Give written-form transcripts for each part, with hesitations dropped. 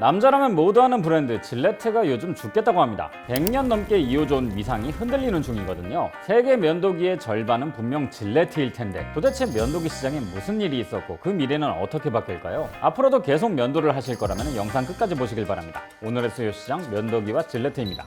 남자라면 모두 아는 브랜드 질레트가 요즘 죽겠다고 합니다. 100년 넘게 이어져온 위상이 흔들리는 중이거든요. 세계 면도기의 절반은 분명 질레트일 텐데 도대체 면도기 시장에 무슨 일이 있었고 그 미래는 어떻게 바뀔까요? 앞으로도 계속 면도를 하실 거라면 영상 끝까지 보시길 바랍니다. 오늘의 수요 시장 면도기와 질레트입니다.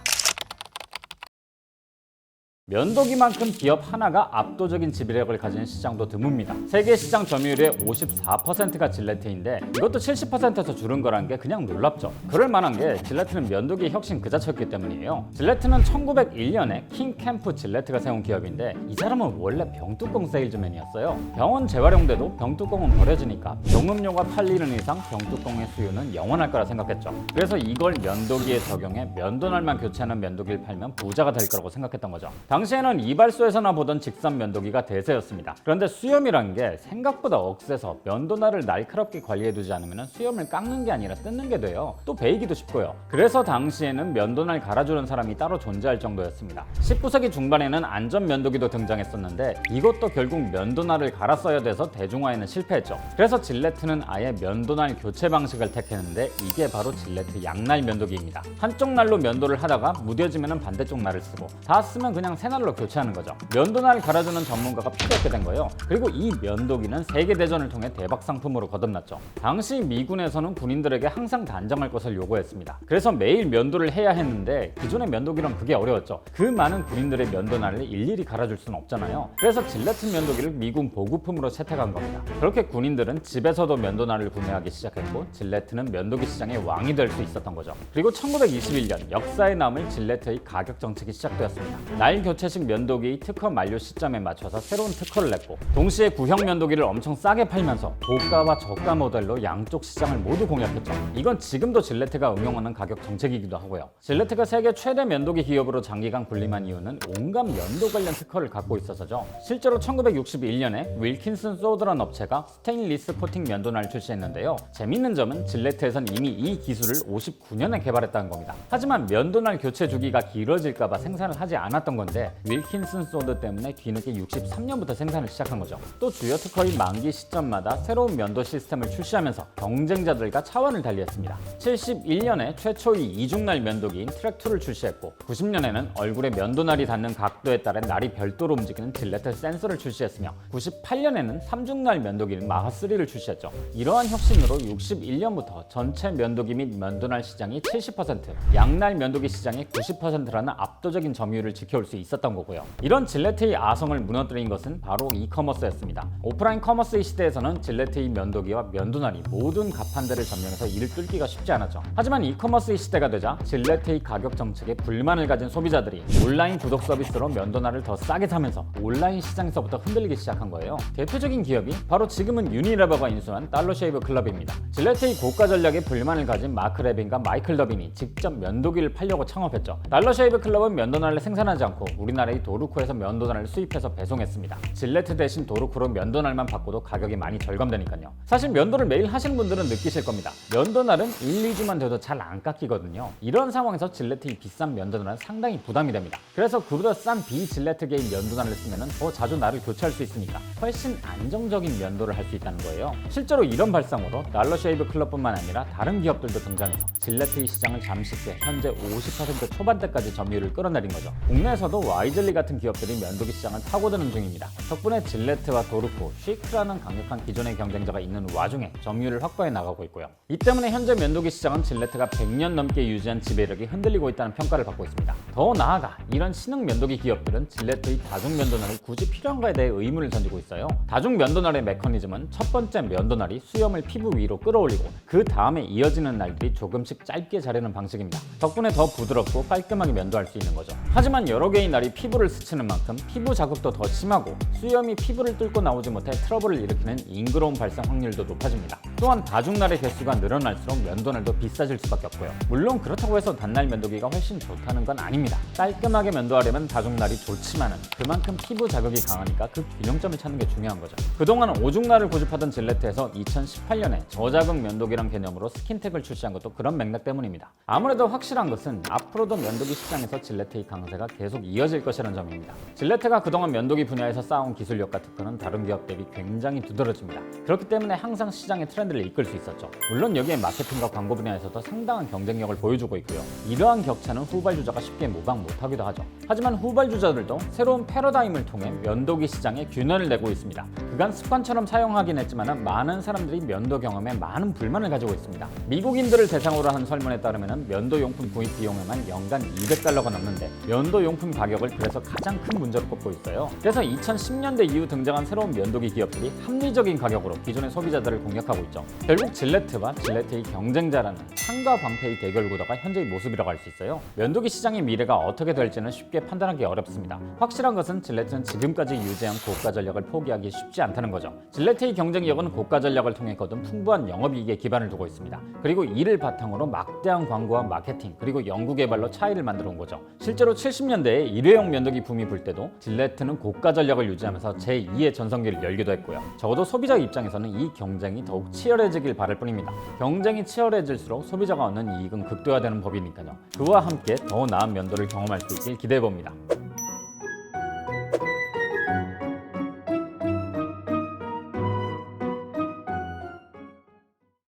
면도기만큼 기업 하나가 압도적인 지배력을 가진 시장도 드뭅니다. 세계 시장 점유율의 54%가 질레트인데 이것도 70%에서 줄은 거란 게 그냥 놀랍죠. 그럴 만한 게 질레트는 면도기의 혁신 그 자체였기 때문이에요. 질레트는 1901년에 킹캠프 질레트가 세운 기업인데 이 사람은 원래 병뚜껑 세일즈맨이었어요. 병원 재활용돼도 병뚜껑은 버려지니까 병음료가 팔리는 이상 병뚜껑의 수요는 영원할 거라 생각했죠. 그래서 이걸 면도기에 적용해 면도날만 교체하는 면도기를 팔면 부자가 될 거라고 생각했던 거죠. 당시에는 이발소에서나 보던 직선 면도기가 대세였습니다. 그런데 수염이란 게 생각보다 억세서 면도날을 날카롭게 관리해두지 않으면 수염을 깎는 게 아니라 뜯는 게 돼요. 또 베이기도 쉽고요. 그래서 당시에는 면도날 갈아주는 사람이 따로 존재할 정도였습니다. 19세기 중반에는 안전 면도기도 등장했었는데 이것도 결국 면도날을 갈아 써야 돼서 대중화에는 실패했죠. 그래서 질레트는 아예 면도날 교체 방식을 택했는데 이게 바로 질레트 양날 면도기입니다. 한쪽 날로 면도를 하다가 무뎌지면 반대쪽 날을 쓰고 다 쓰면 그냥 새 날로 교체하는 거죠. 면도날 갈아주는 전문가가 필요했게 된 거예요. 그리고 이 면도기는 세계대전을 통해 대박 상품으로 거듭났죠. 당시 미군에서는 군인들에게 항상 단정할 것을 요구했습니다. 그래서 매일 면도를 해야 했는데 기존의 면도기는 그게 어려웠죠. 그 많은 군인들의 면도날을 일일이 갈아줄 수는 없잖아요. 그래서 질레트 면도기를 미군 보급품으로 채택한 겁니다. 그렇게 군인들은 집에서도 면도날을 구매하기 시작했고 질레트는 면도기 시장의 왕이 될 수 있었던 거죠. 그리고 1921년 역사에 남을 질레트의 가격 정책이 시작되었습니다. 날 교체식 면도기 특허 만료 시점에 맞춰서 새로운 특허를 냈고 동시에 구형 면도기를 엄청 싸게 팔면서 고가와 저가 모델로 양쪽 시장을 모두 공략했죠. 이건 지금도 질레트가 응용하는 가격 정책이기도 하고요. 질레트가 세계 최대 면도기 기업으로 장기간 군림한 이유는 온갖 면도 관련 특허를 갖고 있어서죠. 실제로 1961년에 윌킨슨 소더런 업체가 스테인리스 코팅 면도날을 출시했는데요. 재밌는 점은 질레트에선 이미 이 기술을 59년에 개발했다는 겁니다. 하지만 면도날 교체 주기가 길어질까봐 생산을 하지 않았던 건데 윌킨슨 소드 때문에 뒤늦게 63년부터 생산을 시작한 거죠. 또 주요 특허의 만기 시점마다 새로운 면도 시스템을 출시하면서 경쟁자들과 차원을 달리했습니다. 71년에 최초의 이중날 면도기인 트랙2를 출시했고 90년에는 얼굴에 면도날이 닿는 각도에 따라 날이 별도로 움직이는 질레트 센서를 출시했으며 98년에는 3중날 면도기인 마하3를 출시했죠. 이러한 혁신으로 61년부터 전체 면도기 및 면도날 시장이 70%, 양날 면도기 시장이 90%라는 압도적인 점유율을 지켜올 수 있었던 거고요. 이런 질레트의 아성을 무너뜨린 것은 바로 이커머스였습니다. 오프라인 커머스의 시대에서는 질레트의 면도기와 면도날이 모든 가판대를 점령해서 이를 뚫기가 쉽지 않았죠. 하지만 이커머스의 시대가 되자 질레트의 가격 정책에 불만을 가진 소비자들이 온라인 구독 서비스로 면도날을 더 싸게 사면서 온라인 시장에서부터 흔들리기 시작한 거예요. 대표적인 기업이 바로 지금은 유니레버가 인수한 달러 쉐이브 클럽입니다. 질레트의 고가 전략에 불만을 가진 마크 레빈과 마이클 더빈이 직접 면도기를 팔려고 창업했죠. 달러 쉐이브 클럽은 면도날을 생산하지 않고 우리나라의 도르코에서 면도날을 수입해서 배송했습니다. 질레트 대신 도르코로 면도날만 바꿔도 가격이 많이 절감되니까요. 사실 면도를 매일 하시는 분들은 느끼실 겁니다. 면도날은 1, 2주만 돼도 잘 안 깎이거든요. 이런 상황에서 질레트의 비싼 면도날은 상당히 부담이 됩니다. 그래서 그보다 싼 비질레트계의 면도날을 쓰면 더 자주 날을 교체할 수 있으니까 훨씬 안정적인 면도를 할 수 있다는 거예요. 실제로 이런 발상으로 달러 쉐이브 클럽뿐만 아니라 다른 기업들도 등장해서 질레트의 시장을 잠식해 현재 50% 초반대까지 점유율을 끌어내린 거죠. 국내에서도 와이즐리 같은 기업들이 면도기 시장을 파고드는 중입니다. 덕분에 질레트와 도르코, 쉬크라는 강력한 기존의 경쟁자가 있는 와중에 점유율을 확보해 나가고 있고요. 이 때문에 현재 면도기 시장은 질레트가 100년 넘게 유지한 지배력이 흔들리고 있다는 평가를 받고 있습니다. 더 나아가 이런 신흥 면도기 기업들은 질레트의 다중 면도날이 굳이 필요한가에 대해 의문을 던지고 있어요. 다중 면도날의 메커니즘은 첫 번째 면도날이 수염을 피부 위로 끌어올리고 그 다음에 이어지는 날들이 조금씩 짧게 자르는 방식입니다. 덕분에 더 부드럽고 깔끔하게 면도할 수 있는 거죠. 하지만 여러 개의 날이 피부를 스치는 만큼 피부 자극도 더 심하고 수염이 피부를 뚫고 나오지 못해 트러블을 일으키는 잉그러움 발생 확률도 높아집니다. 또한 다중날의 개수가 늘어날수록 면도날도 비싸질 수밖에 없고요. 물론 그렇다고 해서 단날 면도기가 훨씬 좋다는 건 아닙니다. 깔끔하게 면도하려면 다중날이 좋지만은 그만큼 피부 자극이 강하니까 그 균형점을 찾는 게 중요한 거죠. 그동안 오중날을 고집하던 질레트에서 2018년에 저자극 면도기란 개념으로 스킨텍을 출시한 것도 그런 맥락 때문입니다. 아무래도 확실한 것은 앞으로도 면도기 시장에서 질레트의 강세가 계속 이어질 이어질 것이라는 점입니다. 질레트가 그동안 면도기 분야에서 쌓아온 기술력과 특허는 다른 기업 대비 굉장히 두드러집니다. 그렇기 때문에 항상 시장의 트렌드를 이끌 수 있었죠. 물론 여기에 마케팅과 광고 분야에서도 상당한 경쟁력을 보여주고 있고요. 이러한 격차는 후발주자가 쉽게 모방 못하기도 하죠. 하지만 후발주자들도 새로운 패러다임을 통해 면도기 시장에 균열을 내고 있습니다. 그간 습관처럼 사용하긴 했지만 많은 사람들이 면도 경험에 많은 불만을 가지고 있습니다. 미국인들을 대상으로 한 설문에 따르면 면도용품 구입 비용에만 연간 $200가 넘는데 면도용품 가격을 그래서 가장 큰 문제로 꼽고 있어요. 그래서 2010년대 이후 등장한 새로운 면도기 기업들이 합리적인 가격으로 기존의 소비자들을 공략하고 있죠. 결국 질레트와 질레트의 경쟁자라는 창과 방패의 대결 구도가 현재의 모습이라고 할 수 있어요. 면도기 시장의 미래가 어떻게 될지는 쉽게 판단하기 어렵습니다. 확실한 것은 질레트는 지금까지 유지한 고가 전략을 포기하기 쉽지 않다는 거죠. 질레트의 경쟁력은 고가 전략을 통해 거둔 풍부한 영업이익에 기반을 두고 있습니다. 그리고 이를 바탕으로 막대한 광고와 마케팅 그리고 연구개발로 차이를 만들어 온 거죠. 실제로 70년대에 일회용 면도기 붐이 불 때도 질레트는 고가 전략을 유지하면서 제2의 전성기를 열기도 했고요. 적어도 소비자 입장에서는 이 경쟁이 더욱 치열해지길 바랄 뿐입니다. 경쟁이 치열해질수록 소비자가 얻는 이익은 극대화되는 법이니까요. 그와 함께 더 나은 면도를 경험할 수 있길 기대해봅니다.